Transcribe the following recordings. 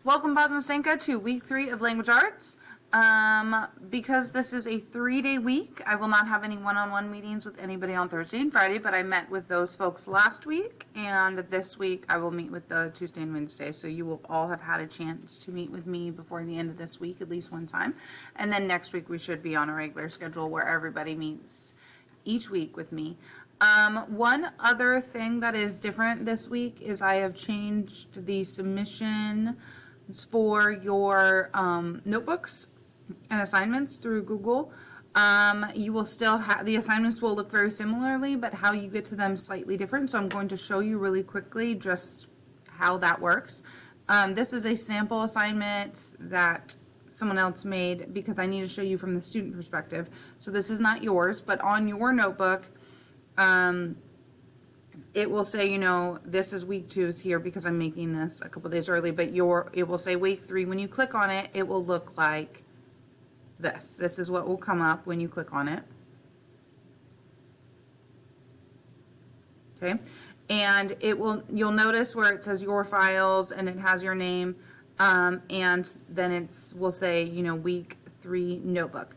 Welcome, Bosnasenka, to week 3 of Language Arts. Because this is a 3-day week, I will not have any one-on-one meetings with anybody on Thursday and Friday, but I met with those folks last week, and this week I will meet with the Tuesday and Wednesday, so you will all have had a chance to meet with me before the end of this week, at least one time. And then next week we should be on a regular schedule where everybody meets each week with me. One other thing that is different this week is I have changed the submission for your notebooks and assignments through Google. You will still have, the assignments will look very similarly, but how you get to them slightly different. So I'm going to show you really quickly just how that works. This is a sample assignment that someone else made because I need to show you from the student perspective. So this is not yours, but on your notebook, it will say, you know, this is week 2 is here because I'm making this a couple days early, but it will say week 3. When you click on it, it will look like this. This is what will come up when you click on it. Okay. And you'll notice where it says your files and it has your name. And then will say, you know, week 3 notebook.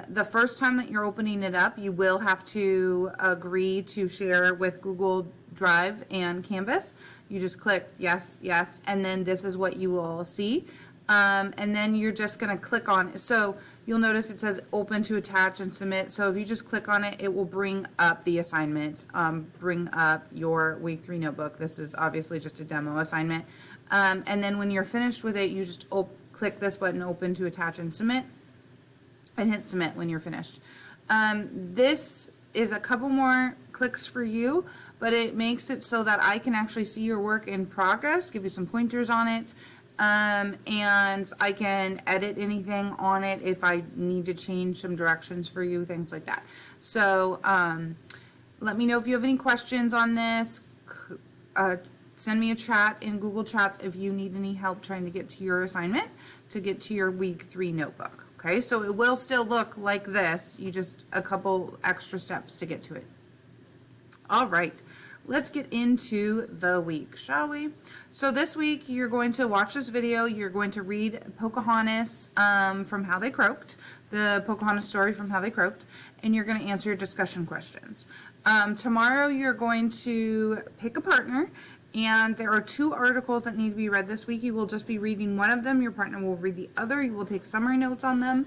The first time that you're opening it up, you will have to agree to share with Google Drive and Canvas. You just click yes, yes, and then this is what you will see. And then you're just going to click on it. So you'll notice it says open to attach and submit. So if you just click on it, it will bring up the assignment, bring up your week 3 notebook. This is obviously just a demo assignment. And then when you're finished with it, you just click this button, open to attach and submit, and hit submit when you're finished. This is a couple more clicks for you, but it makes it so that I can actually see your work in progress, give you some pointers on it, and I can edit anything on it if I need to change some directions for you, things like that. So let me know if you have any questions on this. Send me a chat in Google Chats if you need any help trying to get to your assignment, to get to your week 3 notebook. Okay, so it will still look like this, you just a couple extra steps to get to it. All right, let's get into the week, shall we? So this week you're going to watch this video, you're going to read Pocahontas from How They Croaked, the Pocahontas story from How They Croaked, and you're going to answer discussion questions. Tomorrow you're going to pick a partner, and there are 2 articles that need to be read this week. You will just be reading one of them. Your partner will read the other. You will take summary notes on them,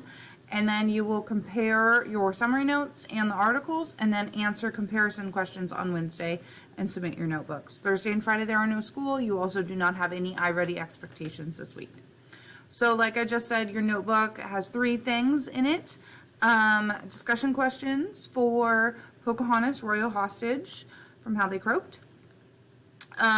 and then you will compare your summary notes and the articles, and then answer comparison questions on Wednesday and submit your notebooks. Thursday and Friday there are no school. You also do not have any iReady expectations this week. So like I just said, your notebook has 3 things in it. Discussion questions for Pocahontas, Royal Hostage from How They Croaked.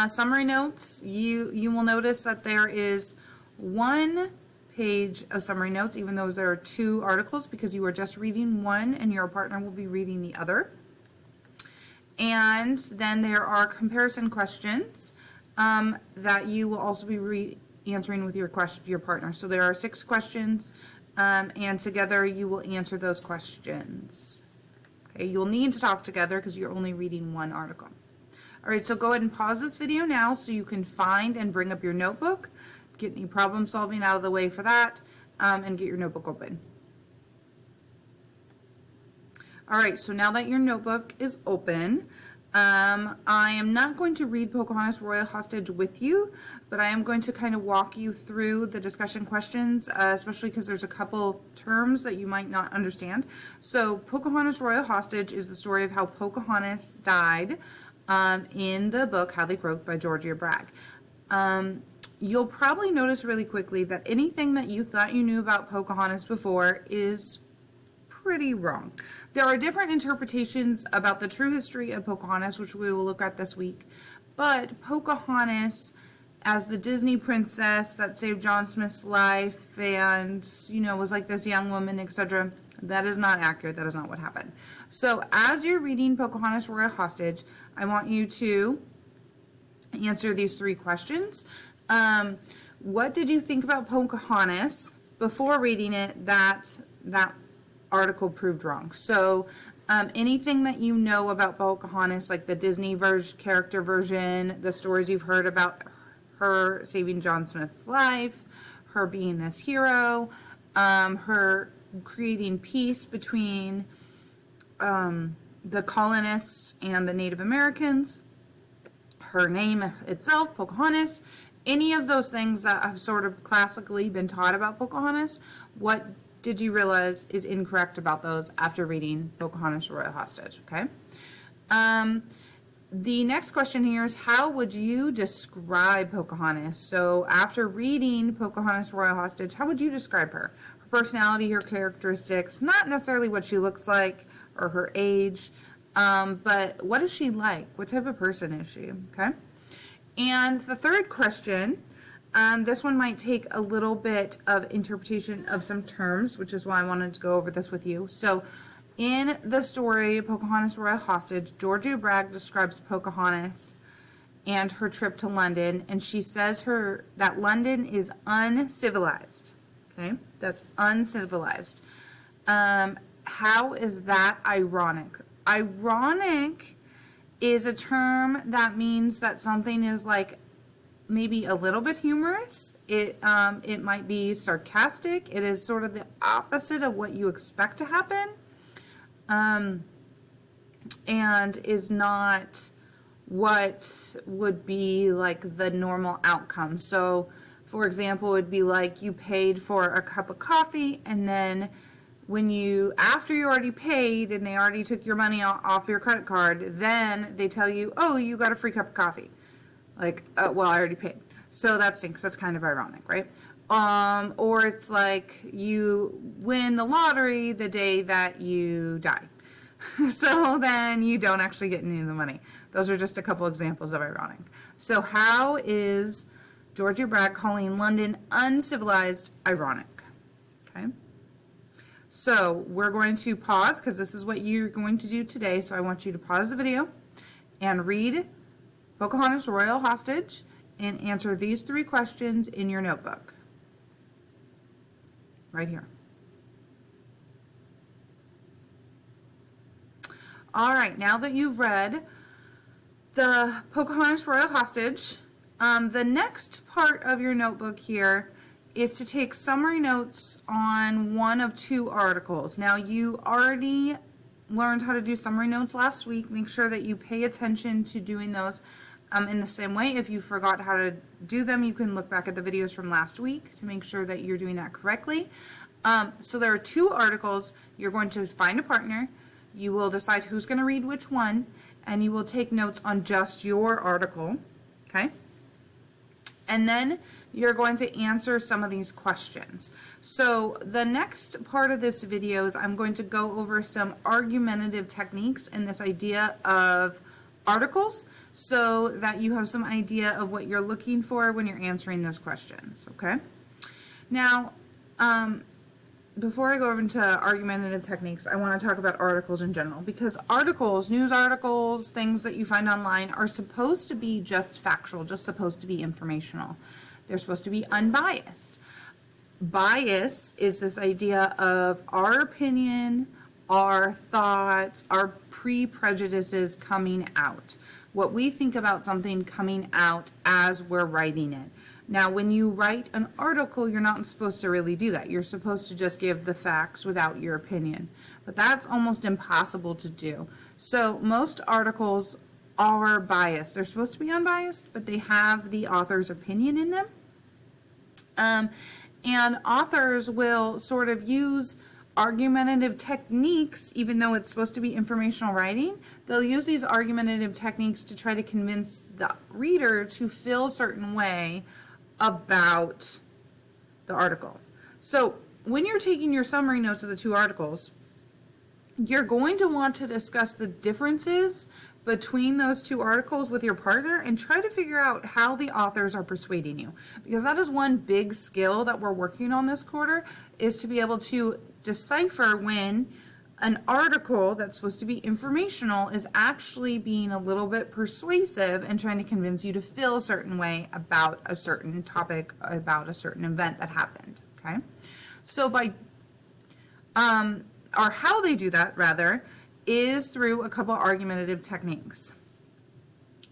Summary notes, you will notice that there is 1 page of summary notes, even though there are 2 articles, because you are just reading one and your partner will be reading the other. And then there are comparison questions that you will also be answering with your partner. So there are 6 questions, and together you will answer those questions. Okay, you'll need to talk together because you're only reading 1 article. All right, so go ahead and pause this video now so you can find and bring up your notebook, get any problem solving out of the way for that, and get your notebook open. All right, so now that your notebook is open, I am not going to read Pocahontas Royal Hostage with you, but I am going to kind of walk you through the discussion questions, especially because there's a couple terms that you might not understand. So Pocahontas Royal Hostage is the story of how Pocahontas died in the book How They Croaked by Georgia Bragg. You'll probably notice really quickly that anything that you thought you knew about Pocahontas before is pretty wrong. There are different interpretations about the true history of Pocahontas, which we will look at this week, but Pocahontas as the Disney princess that saved John Smith's life and, you know, was like this young woman, etc., that is not accurate. That is not what happened. So as you're reading Pocahontas Royal Hostage, I want you to answer these 3 questions. What did you think about Pocahontas before reading it that article proved wrong? So anything that you know about Pocahontas, like the Disney character version, the stories you've heard about her saving John Smith's life, her being this hero, her creating peace between the colonists and the Native Americans, her name itself, Pocahontas, any of those things that have sort of classically been taught about Pocahontas, what did you realize is incorrect about those after reading Pocahontas Royal Hostage, okay? The next question here is, how would you describe Pocahontas? So after reading Pocahontas Royal Hostage, how would you describe her? Her personality, her characteristics, not necessarily what she looks like or her age, but what is she like? What type of person is she, okay? And the third question, this one might take a little bit of interpretation of some terms, which is why I wanted to go over this with you. So in the story, Pocahontas Royal Hostage, Georgia Bragg describes Pocahontas and her trip to London, and she says that London is uncivilized. Okay, that's uncivilized. How is that ironic? Ironic is a term that means that something is like maybe a little bit humorous. It might be sarcastic. It is sort of the opposite of what you expect to happen. And is not what would be like the normal outcome. So, for example, it would be like you paid for a cup of coffee, and then after you already paid and they already took your money off your credit card, then they tell you, oh, you got a free cup of coffee. Like, well, I already paid. So that stinks. That's kind of ironic, right? Or it's like you win the lottery the day that you die. So then you don't actually get any of the money. Those are just a couple examples of ironic. So how is Georgia Bragg calling London uncivilized ironic? Okay. So we're going to pause because this is what you're going to do today. So I want you to pause the video and read Pocahontas Royal Hostage and answer these 3 questions in your notebook. Right here. All right, now that you've read the Pocahontas Royal Hostage, the next part of your notebook here is to take summary notes on one of 2 articles. Now, you already learned how to do summary notes last week. Make sure that you pay attention to doing those in the same way. If you forgot how to do them, you can look back at the videos from last week to make sure that you're doing that correctly. So there are 2 articles. You're going to find a partner. You will decide who's going to read which one, and you will take notes on just your article, okay? And then you're going to answer some of these questions. So the next part of this video is I'm going to go over some argumentative techniques and this idea of articles so that you have some idea of what you're looking for when you're answering those questions, okay? Now, before I go over into argumentative techniques, I want to talk about articles in general, because articles, news articles, things that you find online are supposed to be just factual, just supposed to be informational. They're supposed to be unbiased. Bias is this idea of our opinion, our thoughts, our pre-prejudices coming out. What we think about something coming out as we're writing it. Now, when you write an article, you're not supposed to really do that. You're supposed to just give the facts without your opinion. But that's almost impossible to do. So most articles are biased. They're supposed to be unbiased, but they have the author's opinion in them. And authors will sort of use argumentative techniques, even though it's supposed to be informational writing. They'll use these argumentative techniques to try to convince the reader to feel a certain way about the article. So when you're taking your summary notes of the 2 articles, you're going to want to discuss the differences between those 2 articles with your partner and try to figure out how the authors are persuading you, because that is one big skill that we're working on this quarter, is to be able to decipher when an article that's supposed to be informational is actually being a little bit persuasive and trying to convince you to feel a certain way about a certain topic, about a certain event that happened, okay? So or how they do that, rather, is through a couple argumentative techniques.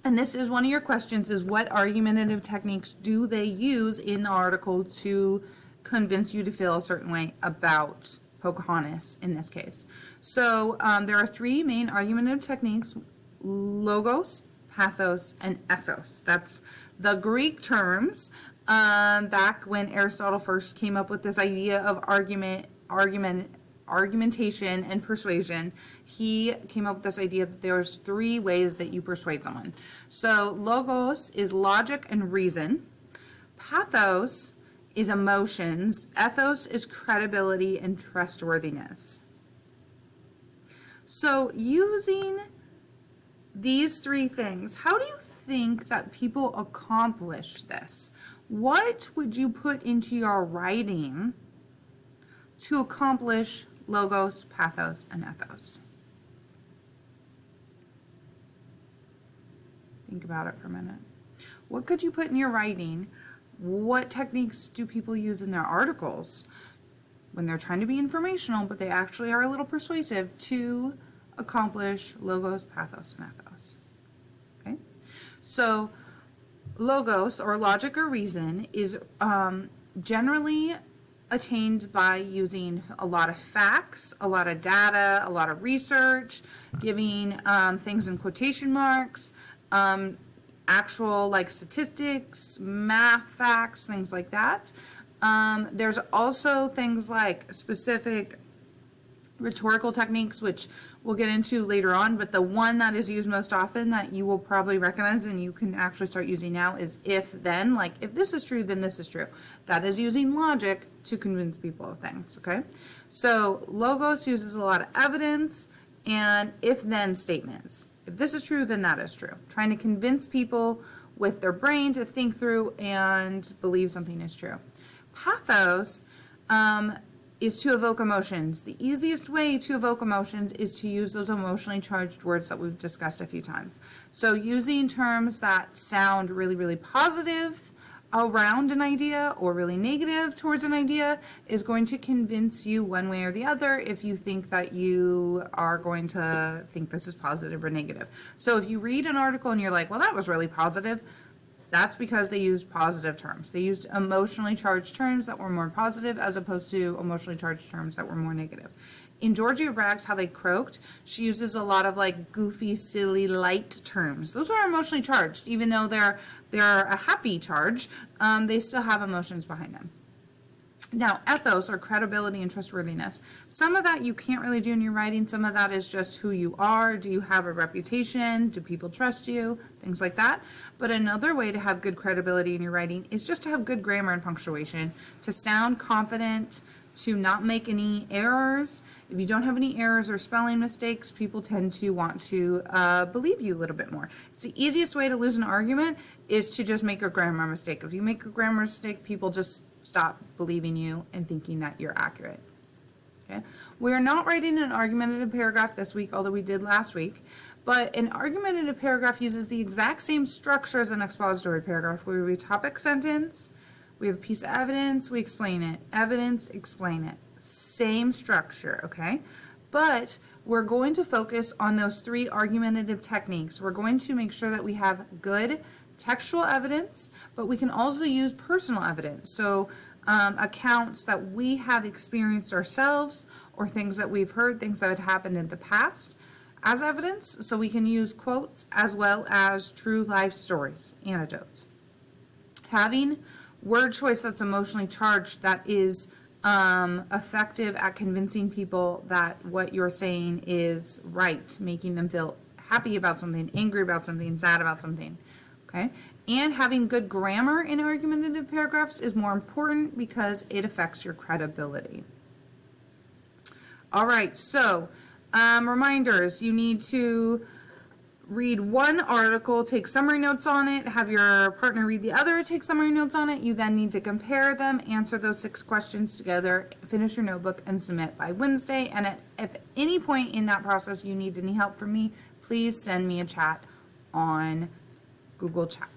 And this is one of your questions, is what argumentative techniques do they use in the article to convince you to feel a certain way about Pocahontas in this case? So there are three main argumentative techniques: logos, pathos, and ethos. That's the Greek terms back when Aristotle first came up with this idea of argumentation and persuasion. He came up with this idea that there's three ways that you persuade someone. So logos is logic and reason. Pathos is emotions. Ethos is credibility and trustworthiness. So using these three things, how do you think that people accomplish this? What would you put into your writing to accomplish logos, pathos, and ethos? Think about it for a minute. What could you put in your writing? What techniques do people use in their articles when they're trying to be informational, but they actually are a little persuasive, to accomplish logos, pathos, and ethos? Okay, so logos, or logic or reason, is generally attained by using a lot of facts, a lot of data, a lot of research, giving things in quotation marks, actual like statistics, math facts, things like that. There's also things like specific rhetorical techniques, which we'll get into later on, but the one that is used most often that you will probably recognize and you can actually start using now is if then, like if this is true, then this is true. That is using logic to convince people of things, okay? So logos uses a lot of evidence and if then statements. If this is true, then that is true. Trying to convince people with their brain to think through and believe something is true. Pathos is to evoke emotions. The easiest way to evoke emotions is to use those emotionally charged words that we've discussed a few times. So using terms that sound really, really positive around an idea or really negative towards an idea is going to convince you one way or the other if you think that you are going to think this is positive or negative. So if you read an article and you're like, well, that was really positive, that's because they used positive terms. They used emotionally charged terms that were more positive as opposed to emotionally charged terms that were more negative. In Georgia Bragg's How They Croaked, she uses a lot of like goofy, silly, light terms. Those are emotionally charged. Even though they're a happy charge, they still have emotions behind them. Now, ethos, or credibility and trustworthiness. Some of that you can't really do in your writing. Some of that is just who you are. Do you have a reputation? Do people trust you? Things like that. But another way to have good credibility in your writing is just to have good grammar and punctuation, to sound confident, to not make any errors. If you don't have any errors or spelling mistakes, people tend to want to believe you a little bit more. It's the easiest way to lose an argument is to just make a grammar mistake. If you make a grammar mistake, people just stop believing you and thinking that you're accurate. Okay? We're not writing an argumentative paragraph this week, although we did last week. But an argumentative paragraph uses the exact same structure as an expository paragraph, where we have a topic sentence, we have a piece of evidence, we explain it. Evidence, explain it. Same structure, okay? But we're going to focus on those three argumentative techniques. We're going to make sure that we have good textual evidence, but we can also use personal evidence. So accounts that we have experienced ourselves or things that we've heard, things that had happened in the past as evidence. So we can use quotes as well as true life stories, anecdotes. Having word choice that's emotionally charged, that is effective at convincing people that what you're saying is right, making them feel happy about something, angry about something, sad about something. Okay? And having good grammar in argumentative paragraphs is more important because it affects your credibility. All right, so reminders. You need to read one article, take summary notes on it, have your partner read the other, take summary notes on it. You then need to compare them, answer those 6 questions together, finish your notebook, and submit by Wednesday. And at any point in that process you need any help from me, please send me a chat on Google Chat.